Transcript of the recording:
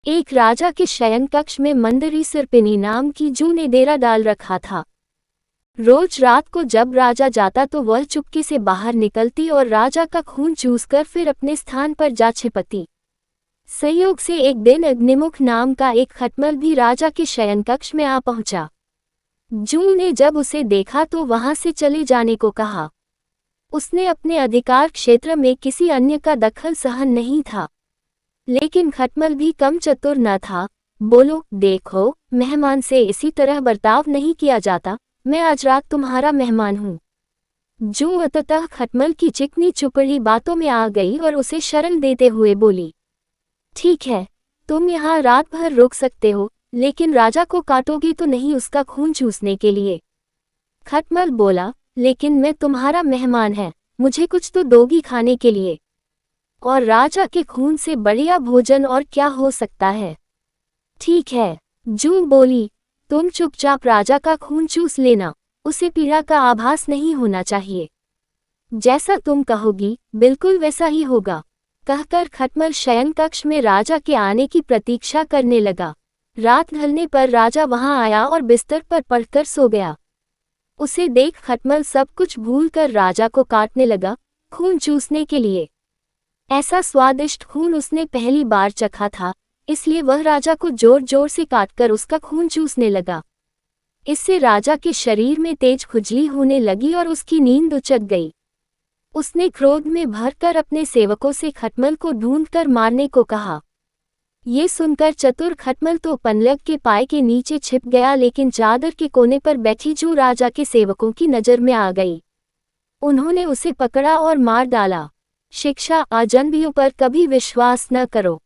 एक राजा के शयन कक्ष में मंदरी सर्पिनी नाम की जू ने डेरा डाल रखा था। रोज रात को जब राजा जाता तो वह चुपके से बाहर निकलती और राजा का खून चूसकर फिर अपने स्थान पर जा छिपती। संयोग से एक दिन अग्निमुख नाम का एक खटमल भी राजा के शयन कक्ष में आ पहुंचा। जू ने जब उसे देखा तो वहां से चले जाने को कहा। उसने अपने अधिकार क्षेत्र में किसी अन्य का दखल सहन नहीं था। लेकिन खटमल भी कम चतुर न था। बोलो, देखो, मेहमान से इसी तरह बर्ताव नहीं किया जाता। मैं आज रात तुम्हारा मेहमान हूँ। जू अंततः खटमल की चिकनी चुपड़ी बातों में आ गई और उसे शरण देते हुए बोली, ठीक है, तुम यहाँ रात भर रुक सकते हो, लेकिन राजा को काटोगी तो नहीं उसका खून चूसने के लिए। खटमल बोला, लेकिन मैं तुम्हारा मेहमान है, मुझे कुछ तो दोगी खाने के लिए। और राजा के खून से बढ़िया भोजन और क्या हो सकता है। ठीक है, जू बोली, तुम चुपचाप राजा का खून चूस लेना, उसे पीड़ा का आभास नहीं होना चाहिए। जैसा तुम कहोगी, बिल्कुल वैसा ही होगा। कहकर खटमल शयन कक्ष में राजा के आने की प्रतीक्षा करने लगा। रात ढलने पर राजा वहां आया और बिस्तर पर पड़कर सो गया। उसे देख खटमल सब कुछ भूलकर राजा को काटने लगा, खून चूसने के लिए। ऐसा स्वादिष्ट खून उसने पहली बार चखा था, इसलिए वह राजा को जोर जोर से काटकर उसका खून चूसने लगा। इससे राजा के शरीर में तेज खुजली होने लगी और उसकी नींद उचट गई। उसने क्रोध में भरकर अपने सेवकों से खटमल को ढूंढकर मारने को कहा। ये सुनकर चतुर खटमल तो पनलग के पाय के नीचे छिप गया, लेकिन चादर के कोने पर बैठी जू राजा के सेवकों की नजर में आ गई। उन्होंने उसे पकड़ा और मार डाला। शिक्षा, अजनबियों पर कभी विश्वास न करो।